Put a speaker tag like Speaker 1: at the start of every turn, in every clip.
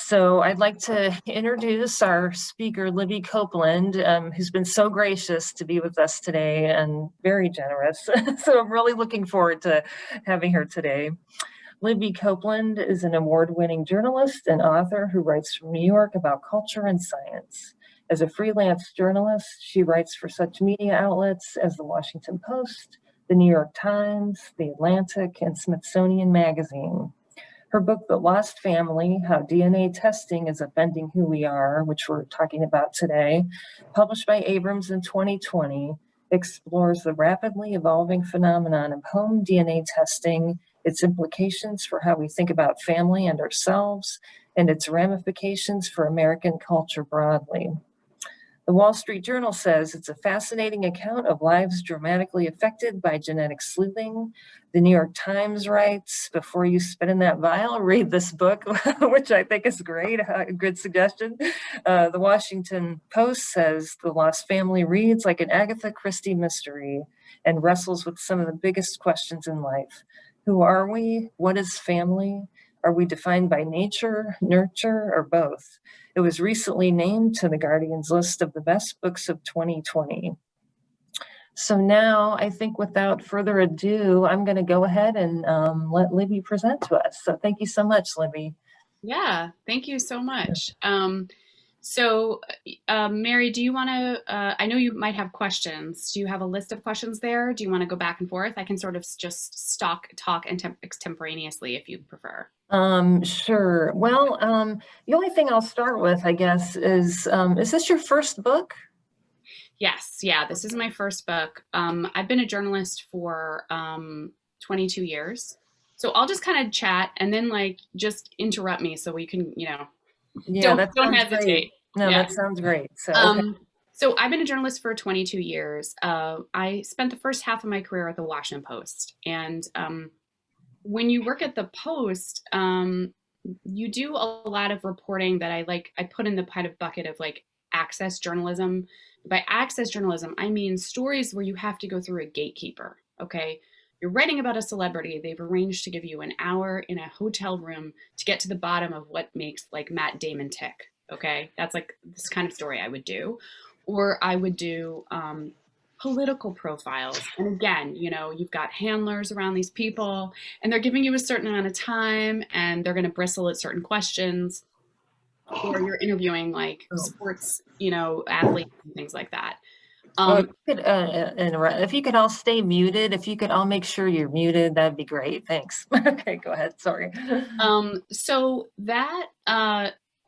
Speaker 1: So I'd like to introduce our speaker, Libby Copeland, who's been so gracious to be with us today and very generous. So I'm really looking forward to having her today. Libby Copeland is an award-winning journalist and author who writes from New York about culture and science. As a freelance journalist, she writes for such media outlets as the Washington Post, the New York Times, the Atlantic, and Smithsonian Magazine. Her book, The Lost Family, How DNA Testing is Upending Who We Are, which we're talking about today, published by Abrams in 2020, explores the rapidly evolving phenomenon of home DNA testing, its implications for how we think about family and ourselves, and its ramifications for American culture broadly. The Wall Street Journal says it's a fascinating account of lives dramatically affected by genetic sleuthing. The New York Times writes, before you spit in that vial, read this book, which I think is great, a good suggestion. The Washington Post says The Lost Family reads like an Agatha Christie mystery and wrestles with some of the biggest questions in life. Who are we? What is family? Are we defined by nature, nurture, or both? It was recently named to The Guardian's list of the best books of 2020. So now I think without further ado, I'm going to go ahead and let Libby present to us. So thank you so much, Libby.
Speaker 2: Yeah, thank you so much. Mary, do you want to, I know you might have questions. Do you have a list of questions there? Do you want to go back and forth? I can sort of just talk extemporaneously if you prefer.
Speaker 1: Sure. Well, the only thing I'll start with, I guess, is this your first book?
Speaker 2: Yes, yeah, this is my first book. I've been a journalist for 22 years. So I'll just kind of chat and then just interrupt me so we can,
Speaker 1: Yeah,
Speaker 2: don't hesitate.
Speaker 1: Great. No,
Speaker 2: yeah.
Speaker 1: That sounds great. So, okay.
Speaker 2: So I've been a journalist for 22 years. I spent the first half of my career at the Washington Post. And when you work at the Post, you do a lot of reporting that I put in the kind of bucket of access journalism. By access journalism, I mean stories where you have to go through a gatekeeper, okay? You're writing about a celebrity. They've arranged to give you an hour in a hotel room to get to the bottom of what makes Matt Damon tick, okay? That's this kind of story I would do. Or I would do political profiles. And again, you've got handlers around these people and they're giving you a certain amount of time and they're going to bristle at certain questions. Or you're interviewing sports, athletes and things like that.
Speaker 1: If you could all stay muted, if you could all make sure you're muted, that'd be great. Thanks. Okay, go ahead. Sorry.
Speaker 2: So that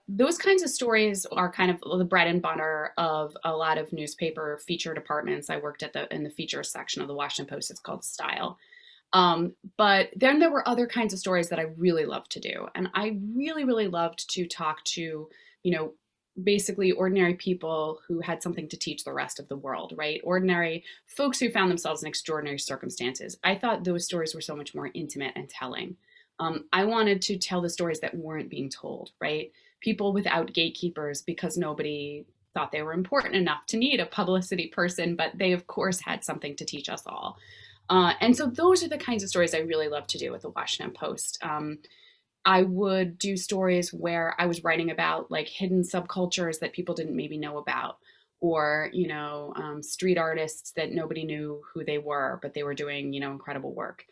Speaker 2: those kinds of stories are kind of the bread and butter of a lot of newspaper feature departments. I worked in the feature section of the Washington Post. It's called Style. But then there were other kinds of stories that I really loved to do. And I really, really loved to talk to, basically ordinary people who had something to teach the rest of the world, right? Ordinary folks who found themselves in extraordinary circumstances. I thought those stories were so much more intimate and telling. I wanted to tell the stories that weren't being told, right? People without gatekeepers because nobody thought they were important enough to need a publicity person, but they of course had something to teach us all. And so those are the kinds of stories I really love to do with the Washington Post. I would do stories where I was writing about hidden subcultures that people didn't maybe know about, or, street artists that nobody knew who they were, but they were doing, incredible work.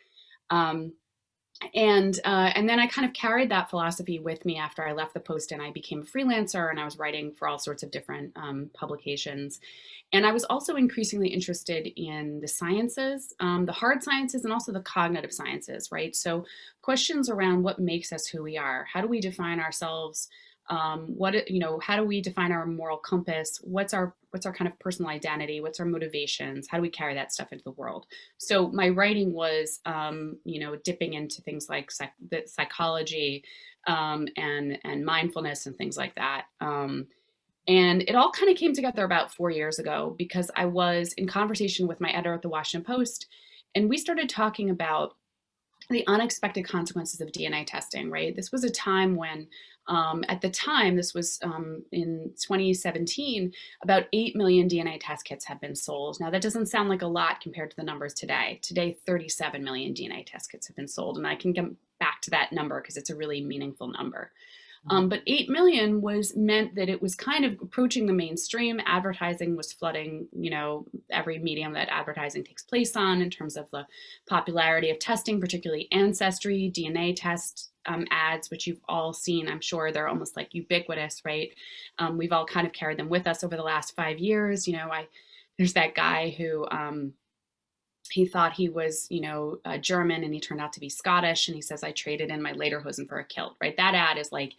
Speaker 2: And then I kind of carried that philosophy with me after I left the Post and I became a freelancer and I was writing for all sorts of different publications. And I was also increasingly interested in the sciences, the hard sciences and also the cognitive sciences, right? So questions around what makes us who we are. How do we define ourselves? How do we define our moral compass? What's our kind of personal identity? What's our motivations? How do we carry that stuff into the world? So my writing was, dipping into things like psychology and mindfulness and things like that. And it all kind of came together about 4 years ago because I was in conversation with my editor at the Washington Post, and we started talking about the unexpected consequences of DNA testing, right? This was a time when, at the time, this was in 2017, about 8 million DNA test kits had been sold. Now, that doesn't sound like a lot compared to the numbers today. Today, 37 million DNA test kits have been sold, and I can get back to that number because it's a really meaningful number. But 8 million meant that it was kind of approaching the mainstream. Advertising was flooding, every medium that advertising takes place on in terms of the popularity of testing, particularly Ancestry, DNA test ads, which you've all seen. I'm sure they're almost like ubiquitous, right? We've all kind of carried them with us over the last 5 years. There's that guy who he thought he was, German, and he turned out to be Scottish. And he says, I traded in my lederhosen for a kilt, right? That ad is like,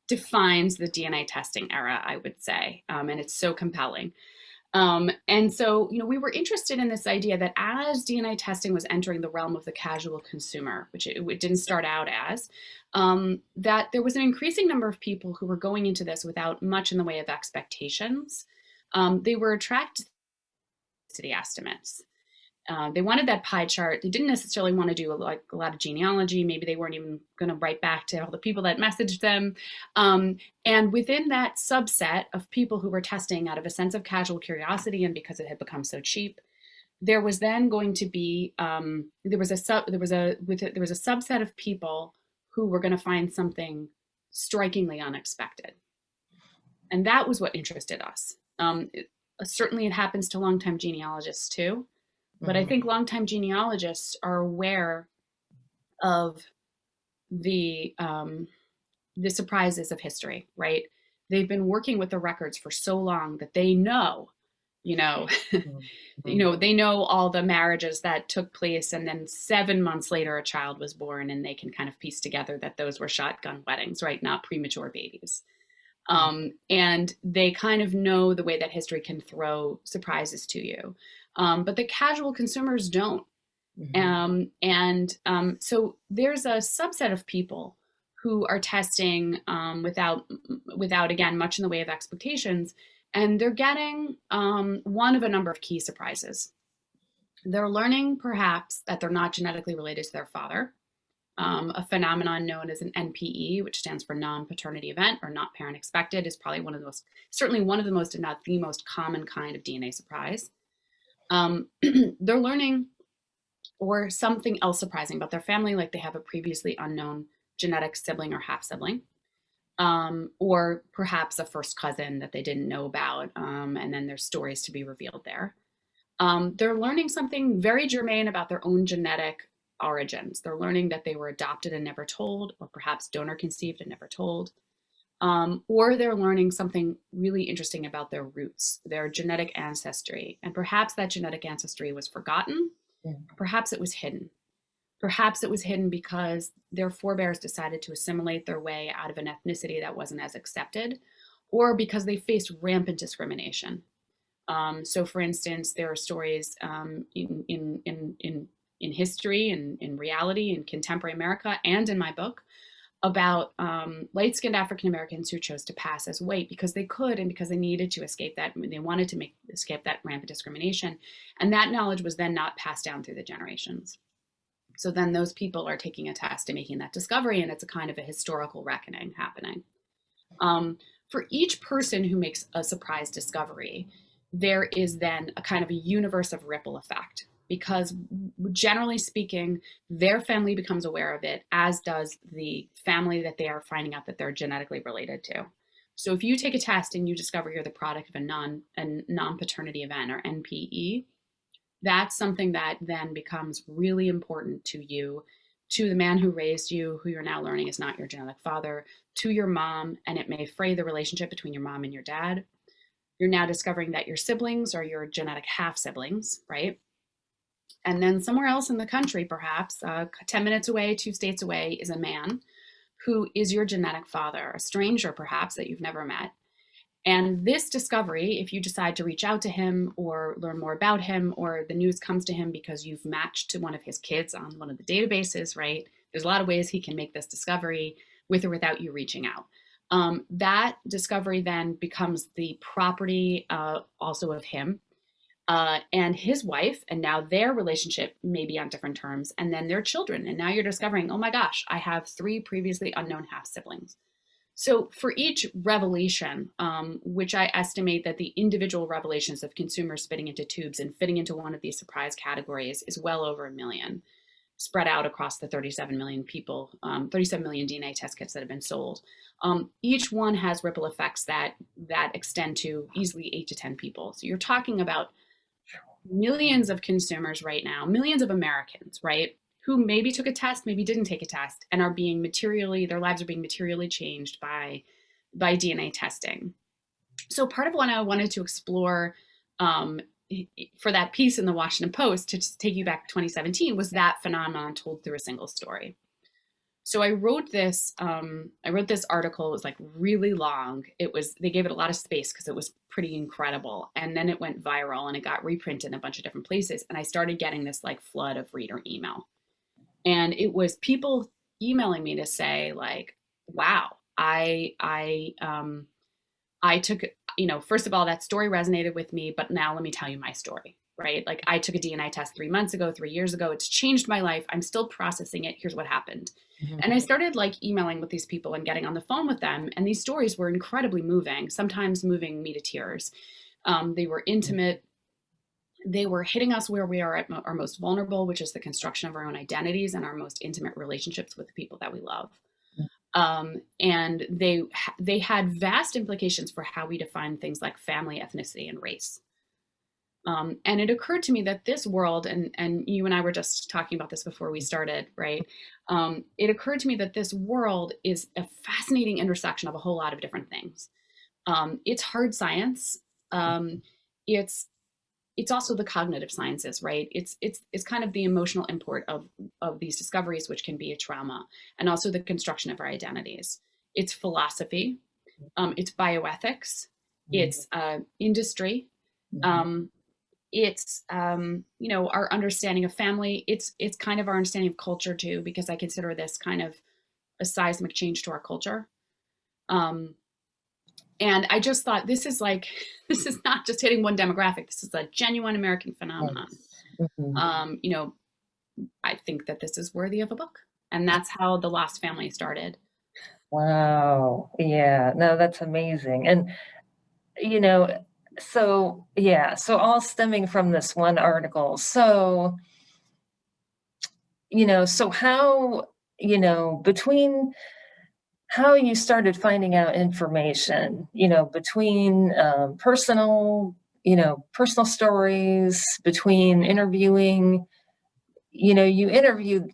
Speaker 2: defines the DNA testing era, I would say. And it's so compelling. And so, we were interested in this idea that as DNA testing was entering the realm of the casual consumer, which it didn't start out as, that there was an increasing number of people who were going into this without much in the way of expectations. They were attracted to the estimates. They wanted that pie chart. They didn't necessarily want to do a lot of genealogy. Maybe they weren't even going to write back to all the people that messaged them. And within that subset of people who were testing out of a sense of casual curiosity and because it had become so cheap, there was then going to be there was a subset of people who were going to find something strikingly unexpected, and that was what interested us. Certainly, it happens to longtime genealogists too. But I think longtime genealogists are aware of the surprises of history, right? They've been working with the records for so long that they know, they know all the marriages that took place, and then 7 months later a child was born, and they can kind of piece together that those were shotgun weddings, right? Not premature babies. And they kind of know the way that history can throw surprises to you. But the casual consumers don't. So there's a subset of people who are testing without, again, much in the way of expectations. And they're getting one of a number of key surprises. They're learning perhaps that they're not genetically related to their father, a phenomenon known as an NPE, which stands for non-paternity event or not parent expected, is probably certainly one of the most, if not the most common kind of DNA surprise. They're learning or something else surprising about their family, like they have a previously unknown genetic sibling or half sibling, or perhaps a first cousin that they didn't know about, and then there's stories to be revealed there. They're learning something very germane about their own genetic origins. They're learning that they were adopted and never told, or perhaps donor conceived and never told. Or they're learning something really interesting about their roots, their genetic ancestry. And perhaps that genetic ancestry was forgotten. Perhaps it was hidden. Perhaps it was hidden because their forebears decided to assimilate their way out of an ethnicity that wasn't as accepted, or because they faced rampant discrimination. So for instance, there are stories in history and in reality in contemporary America and in my book about light-skinned African Americans who chose to pass as white because they could and because they needed to escape that. They wanted to escape that rampant discrimination. And that knowledge was then not passed down through the generations. So then those people are taking a test and making that discovery, and it's a kind of a historical reckoning happening. For each person who makes a surprise discovery, there is then a kind of a universe of ripple effect, because generally speaking, their family becomes aware of it, as does the family that they are finding out that they're genetically related to. So if you take a test and you discover you're the product of a non-paternity event, or NPE, that's something that then becomes really important to you, to the man who raised you, who you're now learning is not your genetic father, to your mom, and it may fray the relationship between your mom and your dad. You're now discovering that your siblings are your genetic half-siblings, right? And then somewhere else in the country, perhaps 10 minutes away, 2 states away, is a man who is your genetic father, a stranger perhaps that you've never met. And this discovery, if you decide to reach out to him or learn more about him, or the news comes to him because you've matched to one of his kids on one of the databases, right? There's a lot of ways he can make this discovery with or without you reaching out. That discovery then becomes the property also of him and his wife, and now their relationship may be on different terms, and then their children. And now you're discovering, oh my gosh, I have 3 previously unknown half-siblings. So for each revelation, which I estimate that the individual revelations of consumers spitting into tubes and fitting into one of these surprise categories is well over 1 million. spread out across the 37 million people, 37 million DNA test kits that have been sold. Each one has ripple effects that extend to easily 8 to 10 people. So you're talking about millions of consumers right now, millions of Americans, right, who maybe took a test, maybe didn't take a test, and are being materially, their lives are being materially changed by DNA testing. So part of what I wanted to explore for that piece in the Washington Post, to take you back to 2017, was that phenomenon told through a single story. So I wrote this article. It was like really long. They gave it a lot of space because it was pretty incredible. And then it went viral and it got reprinted in a bunch of different places. And I started getting this like flood of reader email. And it was people emailing me to say like, wow, I took, first of all, that story resonated with me, but now let me tell you my story, right? Like I took a DNA test 3 months ago, 3 years ago. It's changed my life. I'm still processing it. Here's what happened. Mm-hmm. And I started like emailing with these people and getting on the phone with them. And these stories were incredibly moving, sometimes moving me to tears. They were intimate. They were hitting us where we are at our most vulnerable, which is the construction of our own identities and our most intimate relationships with the people that we love. And they had vast implications for how we define things like family, ethnicity, and race. And it occurred to me that this world, and you and I were just talking about this before we started, right? It occurred to me that this world is a fascinating intersection of a whole lot of different things. It's hard science. It's also the cognitive sciences, right? It's kind of the emotional import of these discoveries, which can be a trauma, and also the construction of our identities. It's philosophy, it's bioethics, it's industry, it's our understanding of family. It's kind of our understanding of culture too, because I consider this kind of a seismic change to our culture. And I just thought this is not just hitting one demographic. This is a genuine American phenomenon. Mm-hmm. I think that this is worthy of a book. And that's how The Lost Family started.
Speaker 1: Wow. Yeah, no, that's amazing. And, so all stemming from this one article. So, so how, between how you started finding out information, between personal stories, between interviewing, you interviewed.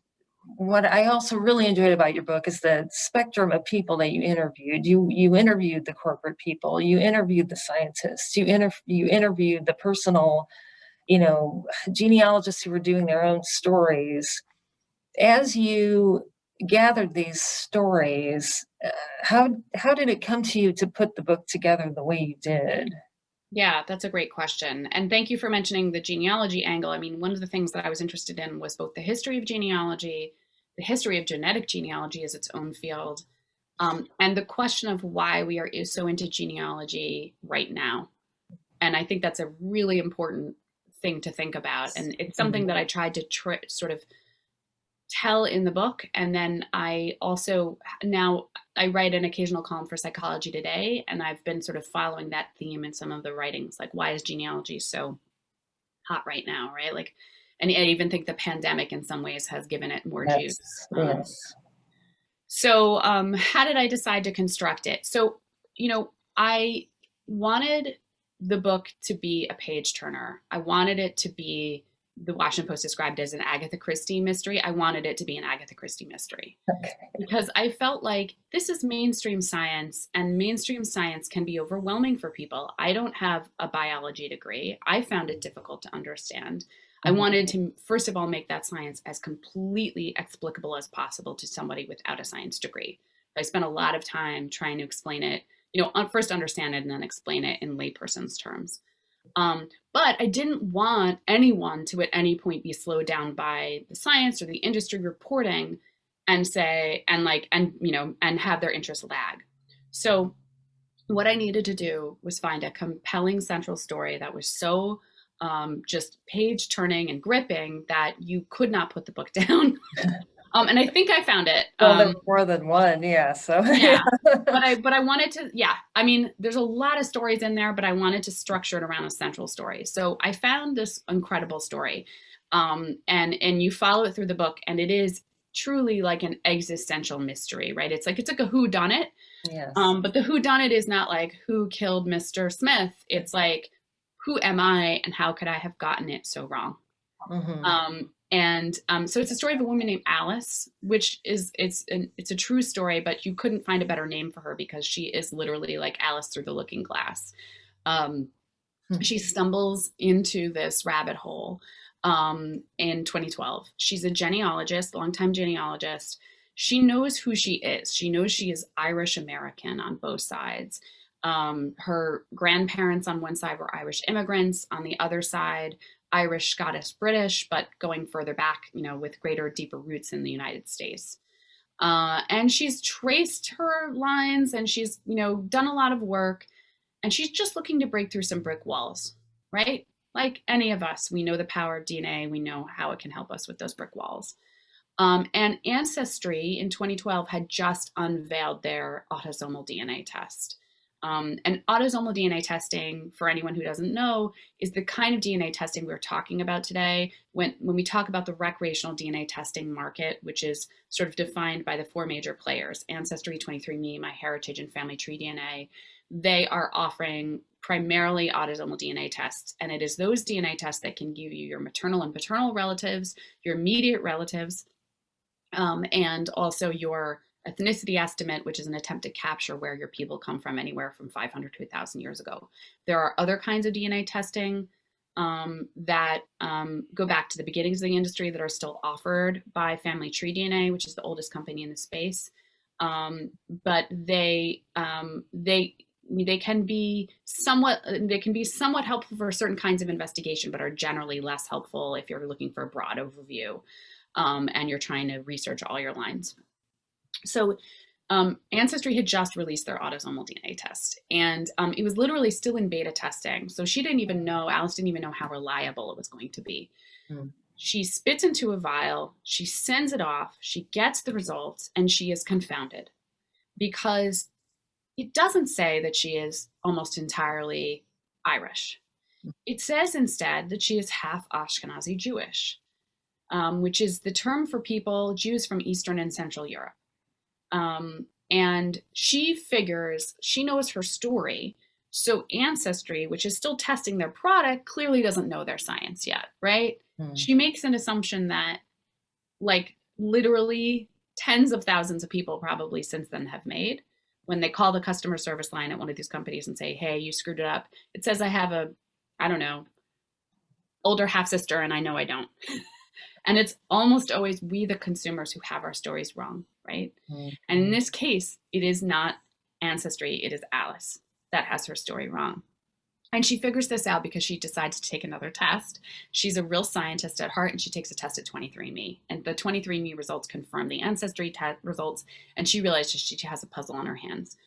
Speaker 1: What I also really enjoyed about your book is the spectrum of people that you interviewed. You interviewed the corporate people, you interviewed the scientists, you interviewed the personal, genealogists who were doing their own stories. As you gathered these stories, how did it come to you to put the book together the way you did?
Speaker 2: Yeah, that's a great question. And thank you for mentioning the genealogy angle. I mean, one of the things that I was interested in was both the history of genealogy, the history of genetic genealogy as its own field, and the question of why we are so into genealogy right now. And I think that's a really important thing to think about. And it's something that I tried to sort of tell in the book. And then I also, now I write an occasional column for Psychology Today, and I've been sort of following that theme in some of the writings, like why is genealogy so hot right now, right? Like, and I even think the pandemic in some ways has given it more juice.
Speaker 1: Yes.
Speaker 2: So how did I decide to construct it? So, I wanted the book to be a page turner. I wanted it to be, the Washington Post described as an Agatha Christie mystery. I wanted it to be an Agatha Christie mystery. Okay. Because I felt like this is mainstream science, and mainstream science can be overwhelming for people. I don't have a biology degree. I found it difficult to understand. I wanted to, first of all, make that science as completely explicable as possible to somebody without a science degree. I spent a lot of time trying to explain it, first understand it and then explain it in layperson's terms. But I didn't want anyone to at any point be slowed down by the science or the industry reporting and say, and have their interest lag. So what I needed to do was find a compelling central story that was so just page turning and gripping that you could not put the book down. And I think I found it.
Speaker 1: Well, there's more than one, yeah. So
Speaker 2: yeah, but I wanted to, I mean, there's a lot of stories in there, but I wanted to structure it around a central story. So I found this incredible story. And you follow it through the book, and it is truly like an existential mystery, right? It's like a who done it.
Speaker 1: Yes.
Speaker 2: But the who done it is not like who killed Mr. Smith. It's like, who am I and how could I have gotten it so wrong?
Speaker 1: Mm-hmm.
Speaker 2: So it's a story of a woman named Alice, which is it's a true story, but you couldn't find a better name for her because she is literally like Alice through the looking glass. Um, she stumbles into this rabbit hole in 2012. She's a genealogist, longtime genealogist. She knows who she is. She knows she is Irish American on both sides. Her grandparents on one side were Irish immigrants, on the other side, Irish, Scottish, British, but going further back, with greater, deeper roots in the United States. And she's traced her lines and she's, done a lot of work, and she's just looking to break through some brick walls, right? Like any of us, we know the power of DNA. We know how it can help us with those brick walls. And Ancestry in 2012 had just unveiled their autosomal DNA test. And autosomal DNA testing, for anyone who doesn't know, is the kind of DNA testing we're talking about today. When we talk about the recreational DNA testing market, which is sort of defined by the four major players, Ancestry, 23andMe, MyHeritage, and Family Tree DNA, they are offering primarily autosomal DNA tests. And it is those DNA tests that can give you your maternal and paternal relatives, your immediate relatives, and also your ethnicity estimate, which is an attempt to capture where your people come from anywhere from 500 to 1,000 years ago. There are other kinds of DNA testing that go back to the beginnings of the industry that are still offered by Family Tree DNA, which is the oldest company in the space. But they can be somewhat helpful for certain kinds of investigation, but are generally less helpful if you're looking for a broad overview and you're trying to research all your lines. So Ancestry had just released their autosomal DNA test, and it was literally still in beta testing. So Alice didn't even know how reliable it was going to be. Mm. She spits into a vial, she sends it off, she gets the results, and she is confounded because it doesn't say that she is almost entirely Irish. It says instead that she is half Ashkenazi Jewish, which is the term for Jews from Eastern and Central Europe. And she figures she knows her story. So Ancestry, which is still testing their product, clearly doesn't know their science yet, right? She makes an assumption that like literally tens of thousands of people probably since then have made. When they call the customer service line at one of these companies and say, hey, you screwed it up. It says I have older half sister and I know I don't. And it's almost always we, the consumers, who have our stories wrong, right? Mm-hmm. And in this case, it is not Ancestry, it is Alice that has her story wrong. And she figures this out because she decides to take another test. She's a real scientist at heart, and she takes a test at 23andMe. And the 23andMe results confirm the Ancestry results, and she realizes she has a puzzle on her hands.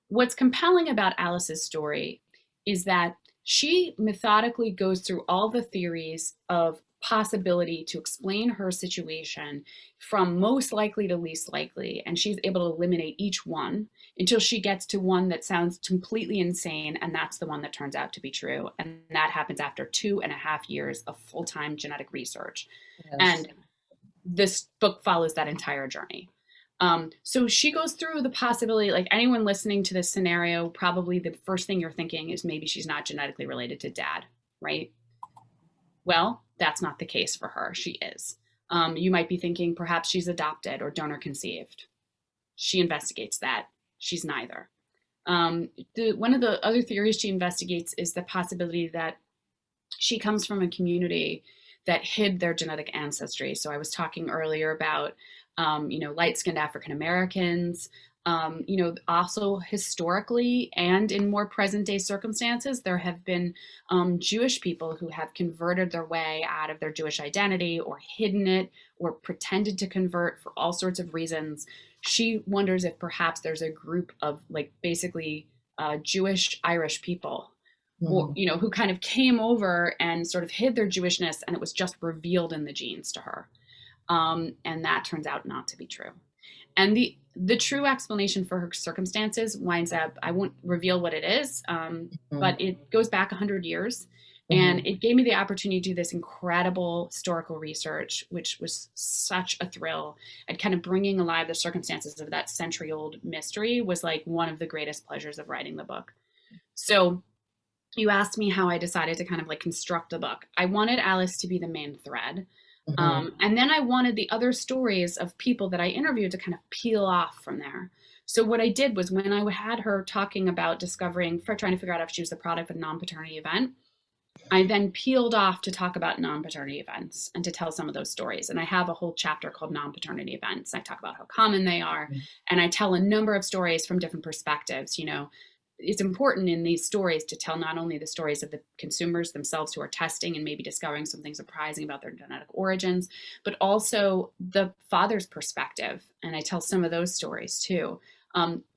Speaker 2: What's compelling about Alice's story is that she methodically goes through all the theories of possibility to explain her situation from most likely to least likely, and she's able to eliminate each one until she gets to one that sounds completely insane, and that's the one that turns out to be true. And that happens after 2.5 years of full-time genetic research. Yes. And this book follows that entire journey. So she goes through the possibility, like anyone listening to this scenario, probably the first thing you're thinking is maybe she's not genetically related to dad, right? Well, that's not the case for her. She is. You might be thinking perhaps she's adopted or donor conceived. She investigates that. She's neither. One of the other theories she investigates is the possibility that she comes from a community that hid their genetic ancestry. So I was talking earlier about, light-skinned African Americans. Also historically and in more present day circumstances, there have been Jewish people who have converted their way out of their Jewish identity or hidden it or pretended to convert for all sorts of reasons. She wonders if perhaps there's a group of basically Jewish Irish people or, who kind of came over and sort of hid their Jewishness, and it was just revealed in the genes to her. And that turns out not to be true. And the true explanation for her circumstances winds up, I won't reveal what it is, but it goes back 100 years. And it gave me the opportunity to do this incredible historical research, which was such a thrill. And kind of bringing alive the circumstances of that century-old mystery was like one of the greatest pleasures of writing the book. So you asked me how I decided to kind of like construct the book. I wanted Alice to be the main thread. And then I wanted the other stories of people that I interviewed to kind of peel off from there. So what I did was when I had her talking about trying to figure out if she was the product of a non-paternity event, I then peeled off to talk about non-paternity events and to tell some of those stories. And I have a whole chapter called non-paternity events. I talk about how common they are. And I tell a number of stories from different perspectives. You know, it's important in these stories to tell not only the stories of the consumers themselves who are testing and maybe discovering something surprising about their genetic origins, but also the father's perspective. And I tell some of those stories too.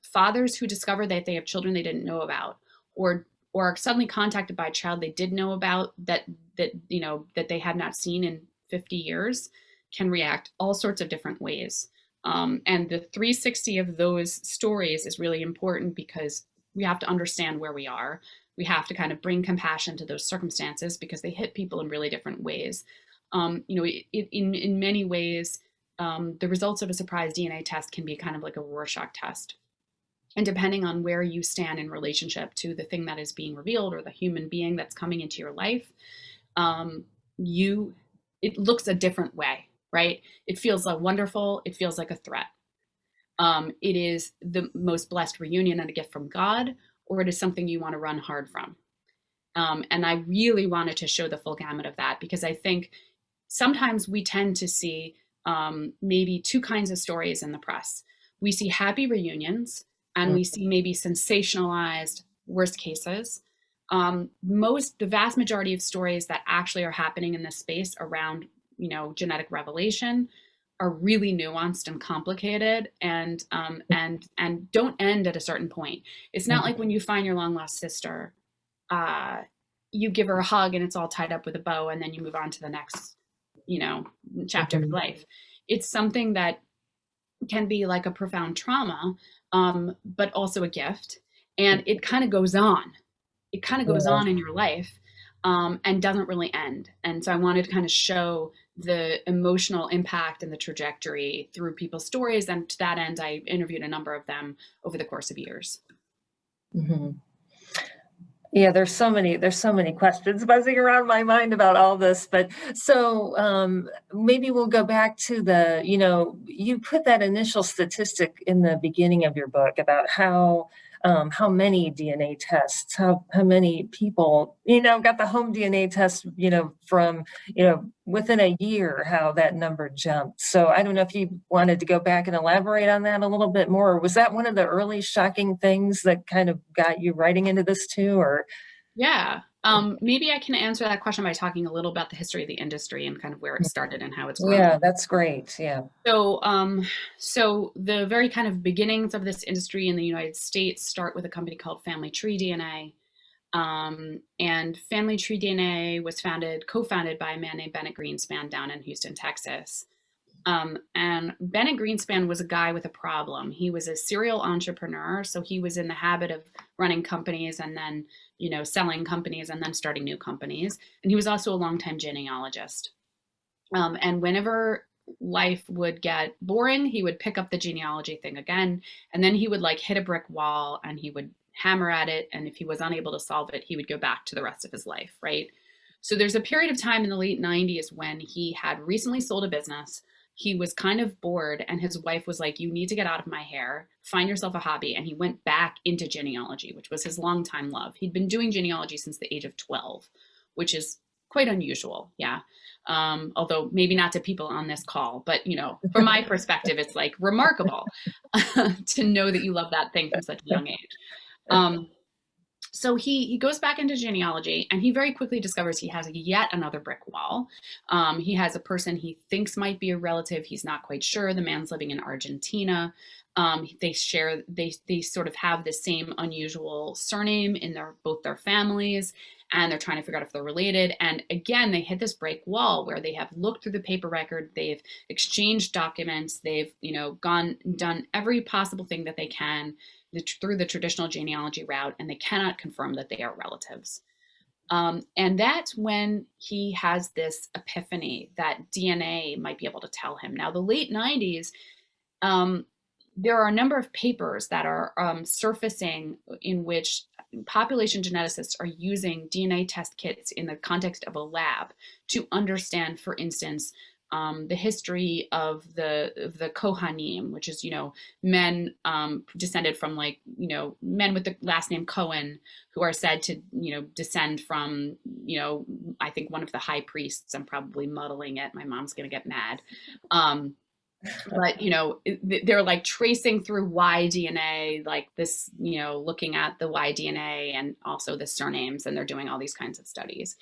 Speaker 2: Fathers who discover that they have children they didn't know about, or are suddenly contacted by a child they did know about that they had not seen in 50 years, can react all sorts of different ways. And the 360 of those stories is really important because we have to understand where we are. We have to kind of bring compassion to those circumstances because they hit people in really different ways. In many ways, the results of a surprise DNA test can be kind of like a Rorschach test. And depending on where you stand in relationship to the thing that is being revealed or the human being that's coming into your life, it looks a different way, right? It feels like wonderful. It feels like a threat. It is the most blessed reunion and a gift from God, or it is something you want to run hard from. And I really wanted to show the full gamut of that because I think sometimes we tend to see maybe two kinds of stories in the press. We see happy reunions and we see maybe sensationalized worst cases. The vast majority of stories that actually are happening in this space around, genetic revelation are really nuanced and complicated and don't end at a certain point. It's not like when you find your long lost sister, you give her a hug and it's all tied up with a bow and then you move on to the next, chapter of life. It's something that can be like a profound trauma, but also a gift. And it kind of goes on. It kind of goes on in your life and doesn't really end. And so I wanted to kind of show the emotional impact and the trajectory through people's stories. And to that end, I interviewed a number of them over the course of years.
Speaker 1: Yeah, there's so many questions buzzing around my mind about all this, but so maybe we'll go back to you put that initial statistic in the beginning of your book about how many DNA tests, how many people, got the home DNA test, from, within a year, how that number jumped. So I don't know if you wanted to go back and elaborate on that a little bit more, or was that one of the early shocking things that kind of got you writing into this too, or?
Speaker 2: Yeah. Maybe I can answer that question by talking a little about the history of the industry and kind of where it started and how it's grown.
Speaker 1: Yeah, that's great. Yeah.
Speaker 2: So the very kind of beginnings of this industry in the United States start with a company called Family Tree DNA. And Family Tree DNA was co-founded by a man named Bennett Greenspan down in Houston, Texas. And Bennett Greenspan was a guy with a problem. He was a serial entrepreneur. So he was in the habit of running companies and then, selling companies and then starting new companies. And he was also a longtime genealogist. And whenever life would get boring, he would pick up the genealogy thing again. And then he would hit a brick wall and he would hammer at it. And if he was unable to solve it, he would go back to the rest of his life, right? So there's a period of time in the late 90s when he had recently sold a business. He was kind of bored and his wife was like, you need to get out of my hair, find yourself a hobby. And he went back into genealogy, which was his longtime love. He'd been doing genealogy since the age of 12, which is quite unusual. Yeah. Although maybe not to people on this call, but from my perspective, it's remarkable to know that you love that thing from such a young age. So he goes back into genealogy and he very quickly discovers he has yet another brick wall. He has a person he thinks might be a relative. He's not quite sure. The man's living in Argentina. They sort of have the same unusual surname in both their families, and they're trying to figure out if they're related. And again, they hit this break wall where they have looked through the paper record, they've exchanged documents, they've done every possible thing that they can through the traditional genealogy route, and they cannot confirm that they are relatives. And that's when he has this epiphany that DNA might be able to tell him. Now, the late 90s, there are a number of papers that are surfacing in which population geneticists are using DNA test kits in the context of a lab to understand, for instance, the history of the Kohanim, which is, men descended from men with the last name Cohen, who are said to, descend from, I think one of the high priests. I'm probably muddling it. My mom's going to get mad. But, they're like tracing through Y DNA, like this, looking at the Y DNA and also the surnames, and they're doing all these kinds of studies.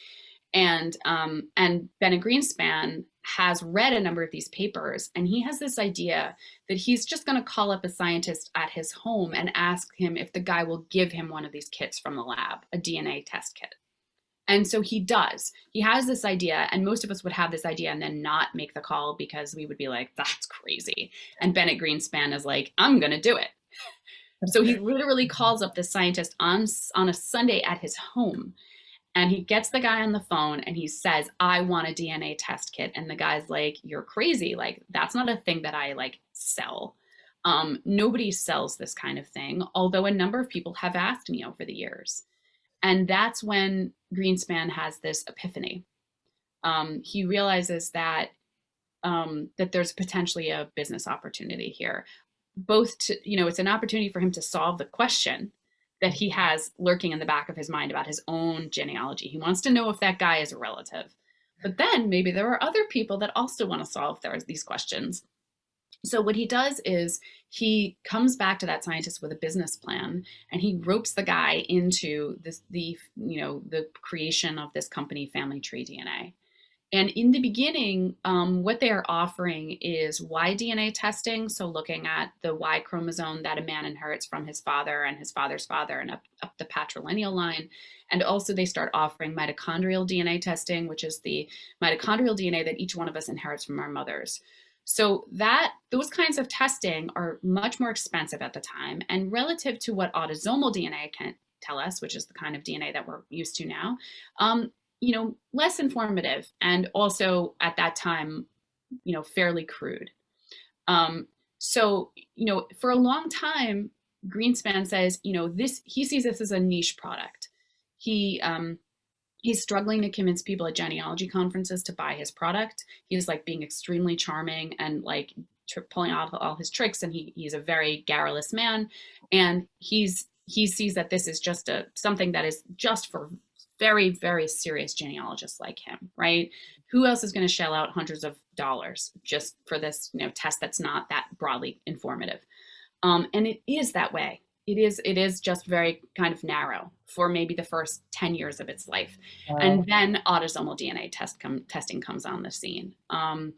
Speaker 2: And Bennett Greenspan has read a number of these papers, and he has this idea that he's just going to call up a scientist at his home and ask him if the guy will give him one of these kits from the lab, a DNA test kit. And so he does. He has this idea, and most of us would have this idea and then not make the call because we would be like, that's crazy. And Bennett Greenspan is like, I'm going to do it. So he literally calls up this scientist on a Sunday at his home. And he gets the guy on the phone and he says, I want a DNA test kit. And the guy's like, you're crazy. Like, that's not a thing that I sell. Nobody sells this kind of thing, although a number of people have asked me over the years. And that's when Greenspan has this epiphany. He realizes that there's potentially a business opportunity here. Both to, it's an opportunity for him to solve the question that he has lurking in the back of his mind about his own genealogy. He wants to know if that guy is a relative. But then maybe there are other people that also want to solve these questions. So what he does is he comes back to that scientist with a business plan, and he ropes the guy into the creation of this company, Family Tree DNA. And in the beginning, what they are offering is Y DNA testing. So looking at the Y chromosome that a man inherits from his father and his father's father and up the patrilineal line. And also they start offering mitochondrial DNA testing, which is the mitochondrial DNA that each one of us inherits from our mothers. So those kinds of testing are much more expensive at the time. And relative to what autosomal DNA can tell us, which is the kind of DNA that we're used to now, less informative, and also at that time, fairly crude. So, for a long time, Greenspan says, he sees this as a niche product. He's struggling to convince people at genealogy conferences to buy his product. He's being extremely charming and pulling out all his tricks, and he's a very garrulous man. And he sees that this is just something that is just for very, very serious genealogists like him, right? Who else is going to shell out hundreds of dollars just for this, test that's not that broadly informative? And it is that way. It is just very kind of narrow for maybe the first 10 years of its life. Wow. And then autosomal DNA testing comes on the scene. Once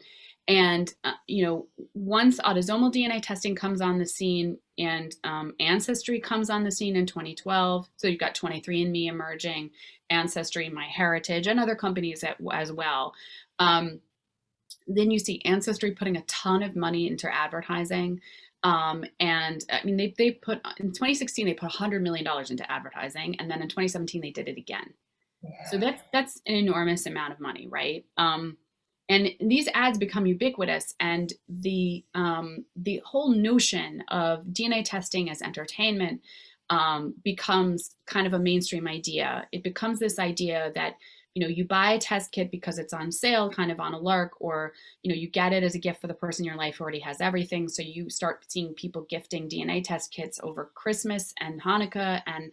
Speaker 2: autosomal DNA testing comes on the scene and Ancestry comes on the scene in 2012, so you've got 23andMe emerging, Ancestry, MyHeritage, and other companies as well. Then you see Ancestry putting a ton of money into advertising. They put, in 2016, they put $100 million into advertising. And then in 2017, they did it again. Yeah. So that's an enormous amount of money, right? And these ads become ubiquitous, and the whole notion of DNA testing as entertainment becomes kind of a mainstream idea. It becomes this idea that, you buy a test kit because it's on sale, kind of on a lark, or, you get it as a gift for the person in your life who already has everything. So you start seeing people gifting DNA test kits over Christmas and Hanukkah and,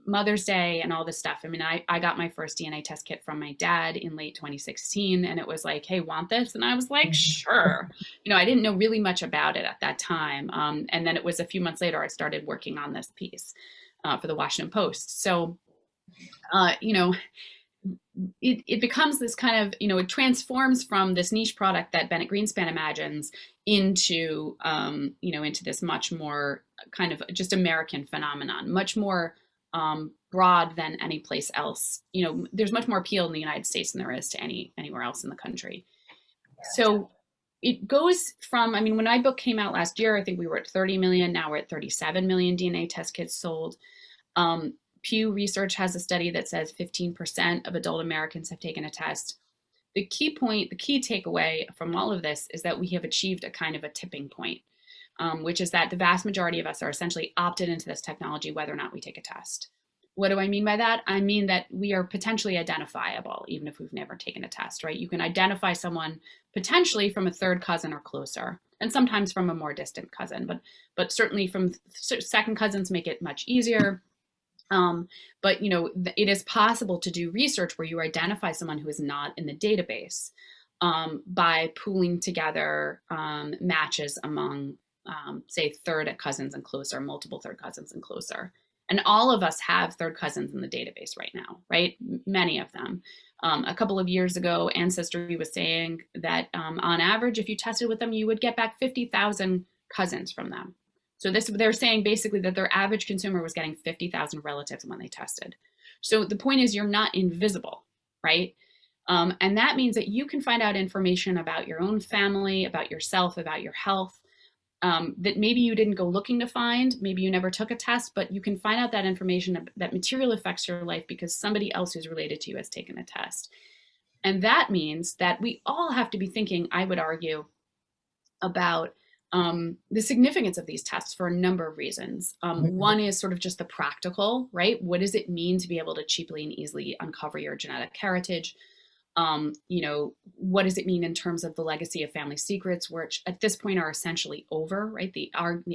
Speaker 2: Mother's Day and all this stuff. I got my first DNA test kit from my dad in late 2016, and it was like, hey, want this? And I was like, sure. I didn't know really much about it at that time. And then it was a few months later, I started working on this piece for the Washington Post. So, it becomes this kind of, it transforms from this niche product that Bennett Greenspan imagines into, into this much more kind of just American phenomenon, much more broad than any place else. There's much more appeal in the United States than there is to anywhere else in the country. So it goes from, when my book came out last year, I think we were at 30 million. Now we're at 37 million DNA test kits sold. Pew Research has a study that says 15% of adult Americans have taken a test. The key point, the key takeaway from all of this is that we have achieved a kind of a tipping point, which is that the vast majority of us are essentially opted into this technology whether or not we take a test. What do I mean by that? I mean that we are potentially identifiable, even if we've never taken a test, right? You can identify someone potentially from a third cousin or closer, and sometimes from a more distant cousin, but certainly from second cousins make it much easier. But it is possible to do research where you identify someone who is not in the database by pooling together matches among, say, third cousins and closer, multiple third cousins and closer. And all of us have third cousins in the database right now, right? Many of them. A couple of years ago, Ancestry was saying that on average, if you tested with them, you would get back 50,000 cousins from them. So they're saying basically that their average consumer was getting 50,000 relatives when they tested. So the point is you're not invisible, right? And that means that you can find out information about your own family, about yourself, about your health, that maybe you didn't go looking to find, maybe you never took a test, but you can find out that information that materially affects your life because somebody else who's related to you has taken a test. And that means that we all have to be thinking, I would argue, about the significance of these tests for a number of reasons. One is sort of just the practical, right? What does it mean to be able to cheaply and easily uncover your genetic heritage? What does it mean in terms of the legacy of family secrets, which at this point are essentially over, right? The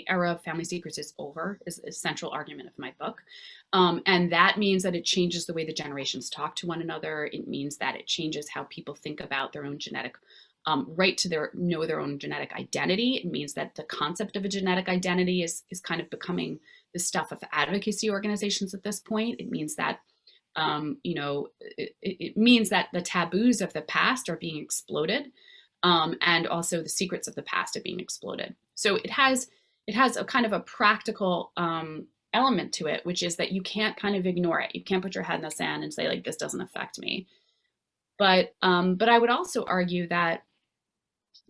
Speaker 2: era of family secrets is over, is a central argument of my book. And that means that it changes the way the generations talk to one another. It means that it changes how people think about their own genetic right to know their own genetic identity. It means that the concept of a genetic identity is kind of becoming the stuff of advocacy organizations at this point. It means that it means that the taboos of the past are being exploded, and also the secrets of the past are being exploded. So it has a kind of a practical element to it, which is that you can't kind of ignore it. You can't put your head in the sand and say, like, this doesn't affect me. But I would also argue that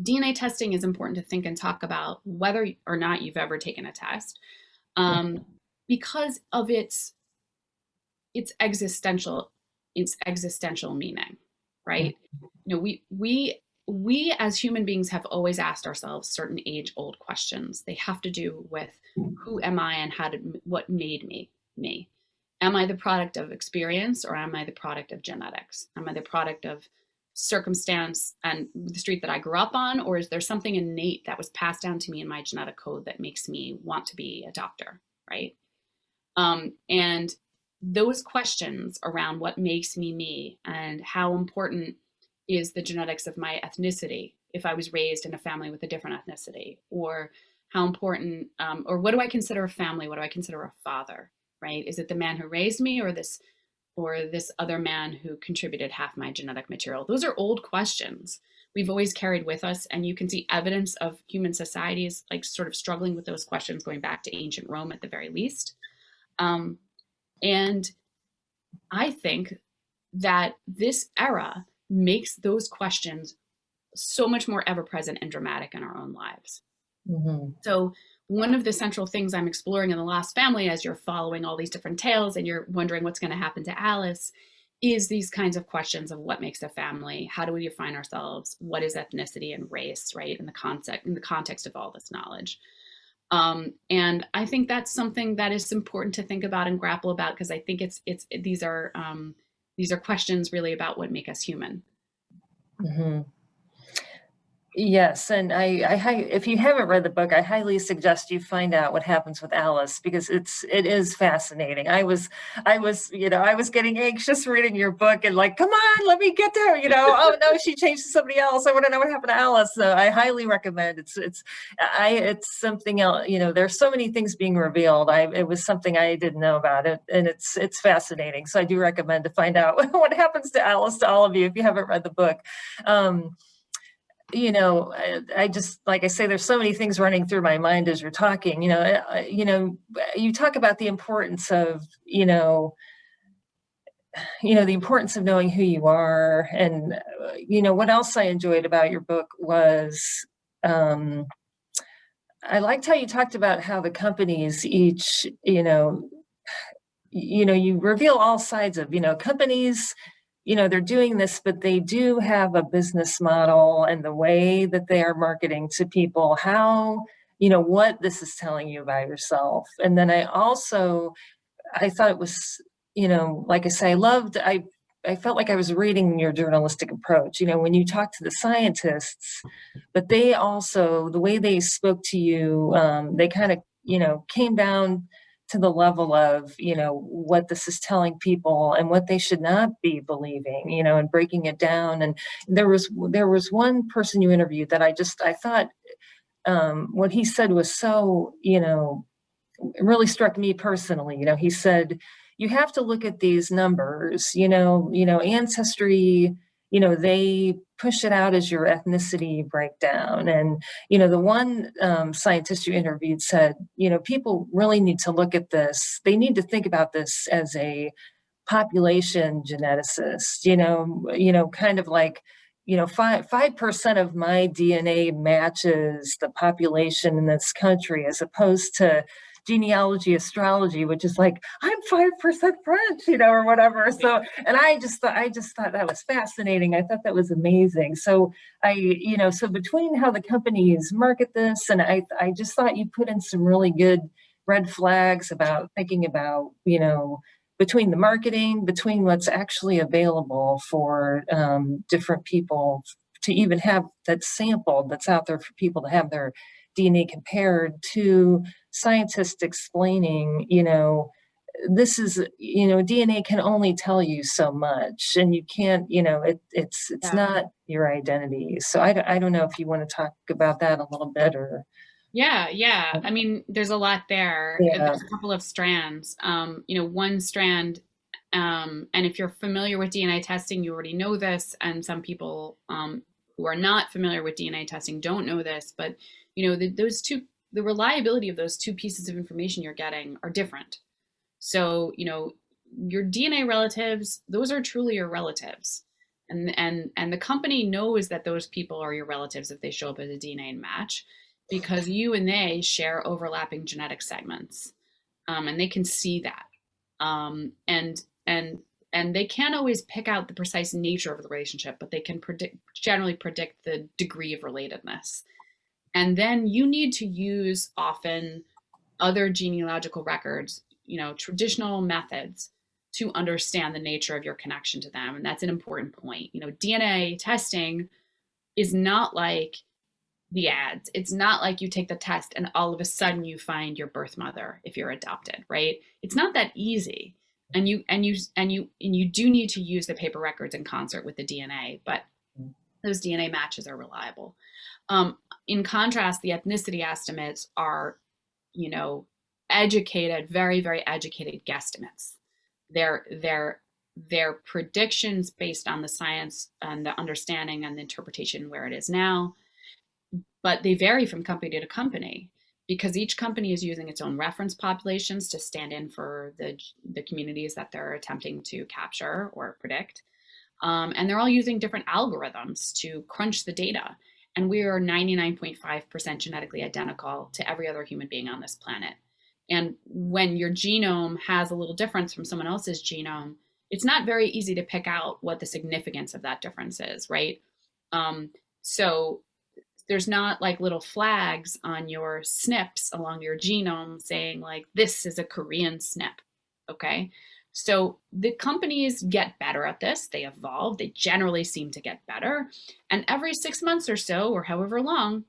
Speaker 2: DNA testing is important to think and talk about whether or not you've ever taken a test, because of its existential meaning, right? We as human beings have always asked ourselves certain age-old questions. They have to do with who am I and what made me me. Am I the product of experience or am I the product of genetics? Am I the product of circumstance and the street that I grew up on, or is there something innate that was passed down to me in my genetic code that makes me want to be a doctor, right? And those questions around what makes me me and how important is the genetics of my ethnicity if I was raised in a family with a different ethnicity, or how important, or what do I consider a family? What do I consider a father, right? Is it the man who raised me or this other man who contributed half my genetic material? Those are old questions we've always carried with us. And you can see evidence of human societies like sort of struggling with those questions going back to ancient Rome at the very least. And I think that this era makes those questions so much more ever present and dramatic in our own lives. Mm-hmm. So one of the central things I'm exploring in The Lost Family, as you're following all these different tales and you're wondering what's going to happen to Alice, is these kinds of questions of what makes a family, how do we define ourselves, what is ethnicity and race, right, in the context of all this knowledge. And I think that's something that is important to think about and grapple about, because I think these are questions really about what make us human.
Speaker 1: Mm-hmm. Yes, and if you haven't read the book, I highly suggest you find out what happens with Alice, because it is fascinating. I was getting anxious reading your book and like, come on, let me get to her. Oh no, she changed to somebody else. I want to know what happened to Alice. So I highly recommend. It's something else. There's so many things being revealed. It was something I didn't know about it, and it's fascinating. So I do recommend to find out what happens to Alice, to all of you, if you haven't read the book. I just, like I say, there's so many things running through my mind as you're talking. You talk about the importance of, the importance of knowing who you are. And, what else I enjoyed about your book was, I liked how you talked about how the companies each, you reveal all sides of, companies, they're doing this, but they do have a business model and the way that they are marketing to people, how, what this is telling you about yourself. And then I thought it was, like I say, I felt like I was reading your journalistic approach, when you talk to the scientists, but they also, the way they spoke to you, they kind of, came down to the level of, what this is telling people and what they should not be believing, and breaking it down. And there was one person you interviewed that I thought, what he said was so, it really struck me personally. He said, you have to look at these numbers, Ancestry, they push it out as your ethnicity breakdown. And, the one scientist you interviewed said, people really need to look at this. They need to think about this as a population geneticist, kind of like, 5% of my DNA matches the population in this country, as opposed to genealogy astrology, which is like, I'm 5% French, or whatever. So, and I just thought that was fascinating. I thought that was amazing. So so between how the companies market this, and I just thought you put in some really good red flags about thinking about, between the marketing, between what's actually available for different people to even have that sample that's out there for people to have their DNA compared, to scientists explaining, this is, DNA can only tell you so much, and you can't, it's
Speaker 2: Yeah.
Speaker 1: not your identity. So I don't know if you want to talk about that a little bit, or.
Speaker 2: Yeah. I mean, there's a lot there.
Speaker 1: Yeah.
Speaker 2: There's a couple of strands. One strand, and if you're familiar with DNA testing, you already know this, and some people who are not familiar with DNA testing don't know this, but the reliability of those two pieces of information you're getting are different. So, your DNA relatives, those are truly your relatives. And the company knows that those people are your relatives if they show up as a DNA match, because you and they share overlapping genetic segments, and they can see that, and they can't always pick out the precise nature of the relationship, but they can generally predict the degree of relatedness. And then you need to use often other genealogical records, traditional methods, to understand the nature of your connection to them. And that's an important point. DNA testing is not like the ads. It's not like you take the test and all of a sudden you find your birth mother if you're adopted, right? It's not that easy. And you do need to use the paper records in concert with the DNA, but those DNA matches are reliable. In contrast, the ethnicity estimates are, educated, very, very educated guesstimates. They're predictions based on the science and the understanding and the interpretation where it is now, but they vary from company to company, because each company is using its own reference populations to stand in for the communities that they're attempting to capture or predict. And they're all using different algorithms to crunch the data. And we are 99.5% genetically identical to every other human being on this planet. And when your genome has a little difference from someone else's genome, it's not very easy to pick out what the significance of that difference is, right? So there's not like little flags on your SNPs along your genome saying like, this is a Korean SNP, okay? So the companies get better at this. They evolve. They generally seem to get better. And every 6 months or so, or however long,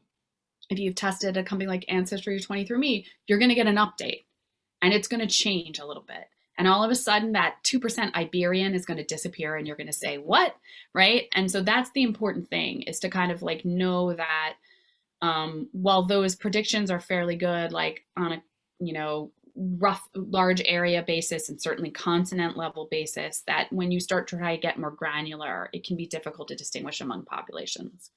Speaker 2: if you've tested a company like Ancestry or 23andMe, you're going to get an update, and it's going to change a little bit. And all of a sudden that 2% Iberian is going to disappear, and you're going to say, what? Right? And so that's the important thing, is to kind of like know that while those predictions are fairly good, like on a, rough, large area basis, and certainly continent level basis, that when you start to try to get more granular, it can be difficult to distinguish among populations.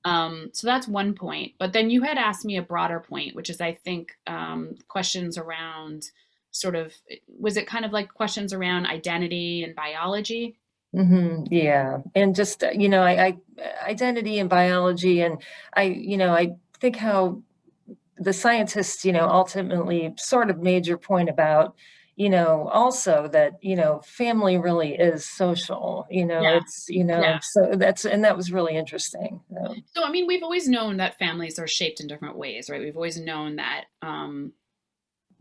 Speaker 2: So that's one point. But then you had asked me a broader point, which is, I think, questions around sort of, was it kind of like questions around identity and biology?
Speaker 1: Mm-hmm. Yeah. And just, I identity and biology, and I think how the scientists, ultimately sort of made your point about, also that, family really is social,
Speaker 2: Yeah. Yeah.
Speaker 1: so that was really interesting. So,
Speaker 2: So, I mean, we've always known that families are shaped in different ways, right? We've always known that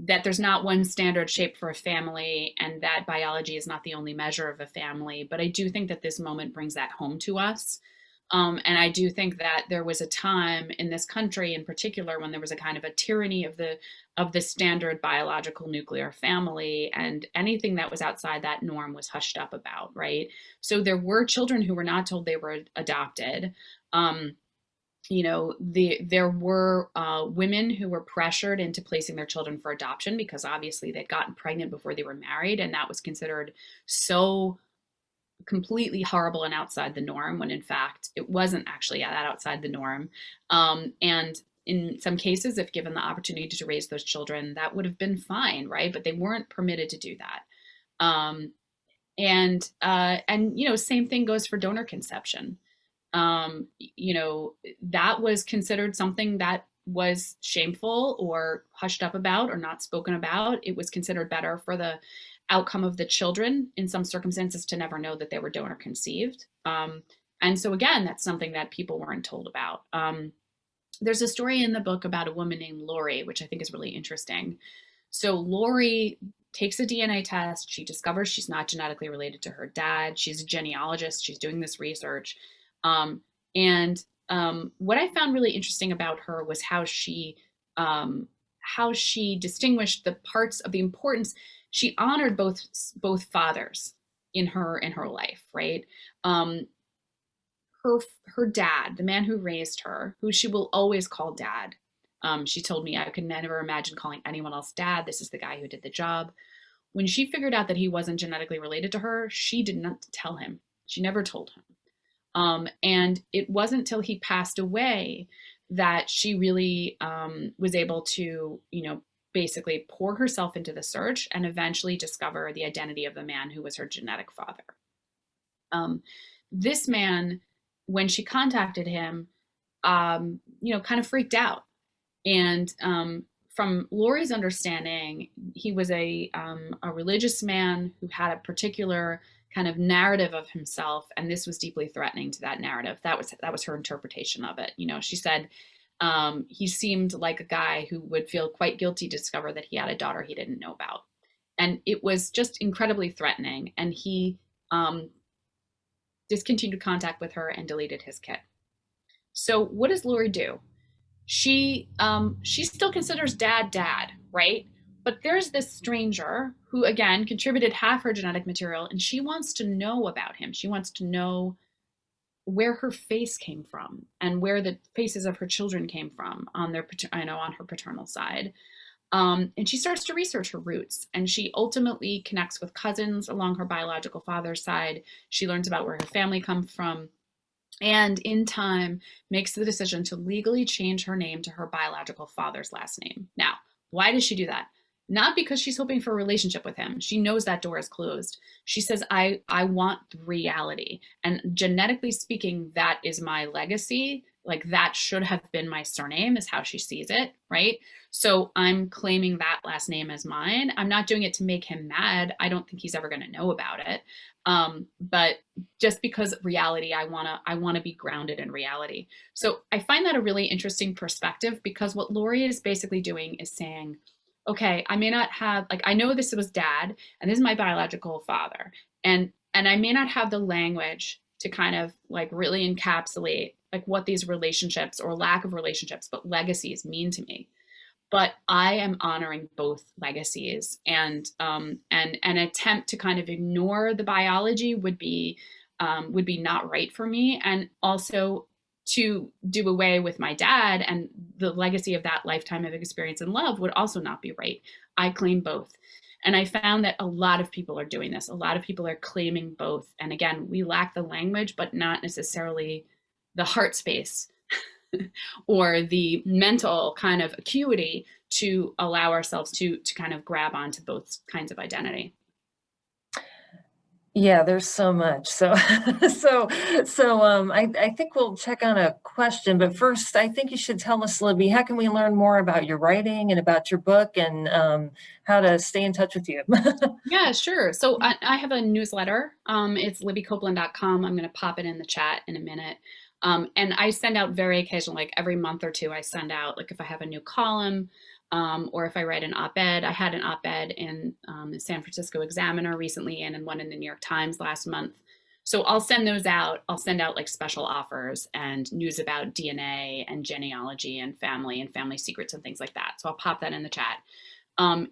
Speaker 2: that there's not one standard shape for a family, and that biology is not the only measure of a family. But I do think that this moment brings that home to us. And I do think that there was a time in this country, in particular, when there was a kind of a tyranny of the standard biological nuclear family, and anything that was outside that norm was hushed up about, right? So there were children who were not told they were adopted. Um, there were women who were pressured into placing their children for adoption because obviously they'd gotten pregnant before they were married, and that was considered so completely horrible and outside the norm, when in fact it wasn't actually that outside the norm. And in some cases, if given the opportunity to raise those children, that would have been fine, right? But they weren't permitted to do that. And same thing goes for donor conception. That was considered something that was shameful or hushed up about or not spoken about. It was considered better for the outcome of the children in some circumstances to never know that they were donor conceived. And so again, that's something that people weren't told about. There's a story in the book about a woman named Lori, which I think is really interesting. So Lori takes a DNA test. She discovers she's not genetically related to her dad. She's a genealogist. She's doing this research. What I found really interesting about her was how she distinguished the parts of the importance. She honored both fathers in her life, right? Her dad, the man who raised her, who she will always call dad. She told me, I could never imagine calling anyone else dad. This is the guy who did the job. When she figured out that he wasn't genetically related to her, she did not tell him. She never told him. And it wasn't till he passed away that she really was able to, basically pour herself into the search and eventually discover the identity of the man who was her genetic father. This man, when she contacted him, kind of freaked out. And from Lori's understanding, he was a religious man who had a particular kind of narrative of himself, and this was deeply threatening to that narrative. That was her interpretation of it. She said he seemed like a guy who would feel quite guilty to discover that he had a daughter he didn't know about, and it was just incredibly threatening. And he discontinued contact with her and deleted his kit. So what does Lori do? She still considers dad, right? But there's this stranger who, again, contributed half her genetic material, and she wants to know about him. She wants to know where her face came from and where the faces of her children came from on her paternal side. And she starts to research her roots, and she ultimately connects with cousins along her biological father's side. She learns about where her family comes from, and in time makes the decision to legally change her name to her biological father's last name. Now, why does she do that? Not because she's hoping for a relationship with him. She knows that door is closed. She says, I want reality. And genetically speaking, that is my legacy. Like, that should have been my surname, is how she sees it, right? So I'm claiming that last name as mine. I'm not doing it to make him mad. I don't think he's ever going to know about it. But just because reality, I want to be grounded in reality. So I find that a really interesting perspective, because what Lori is basically doing is saying, okay, I may not have, I know this was dad and this is my biological father. And I may not have the language to kind of really encapsulate what these relationships or lack of relationships, but legacies mean to me. But I am honoring both legacies, and an attempt to kind of ignore the biology would be not right for me. And also to do away with my dad and the legacy of that lifetime of experience and love would also not be right. I claim both. And I found that a lot of people are doing this. A lot of people are claiming both. And again, we lack the language, but not necessarily the heart space or the mental kind of acuity to allow ourselves to kind of grab onto both kinds of identity.
Speaker 1: Yeah, there's so much. So, I think we'll check on a question, but first, I think you should tell us, Libby, how can we learn more about your writing and about your book and how to stay in touch with you?
Speaker 2: Yeah, sure. So I have a newsletter. It's libbycopeland.com. I'm going to pop it in the chat in a minute. And I send out very occasionally, like every month or two, I send out, like if I have a new column, or if I write an op-ed. I had an op-ed in the San Francisco Examiner recently and one in the New York Times last month. So I'll send those out. I'll send out like special offers and news about DNA and genealogy and family secrets and things like that. So I'll pop that in the chat.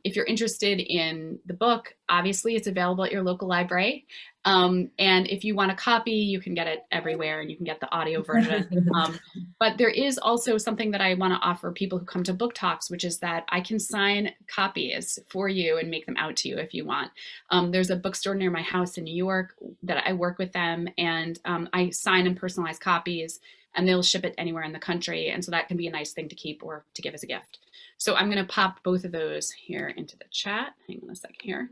Speaker 2: If you're interested in the book, obviously it's available at your local library. And if you want a copy, you can get it everywhere and you can get the audio version. But there is also something that I want to offer people who come to book talks, which is that I can sign copies for you and make them out to you if you want. There's a bookstore near my house in New York that I work with them, and I sign and personalize copies, and they'll ship it anywhere in the country. And so that can be a nice thing to keep or to give as a gift. So I'm going to pop both of those here into the chat. Hang on a second here.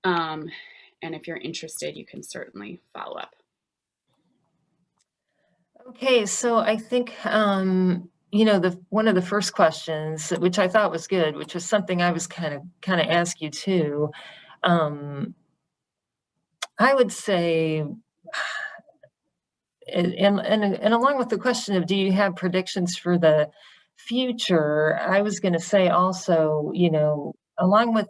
Speaker 2: And if you're interested, you can certainly follow up.
Speaker 1: Okay, so I think one of the first questions, which I thought was good, which was something I was kind of ask you too. I would say, and along with the question of do you have predictions for the future, I was going to say also, along with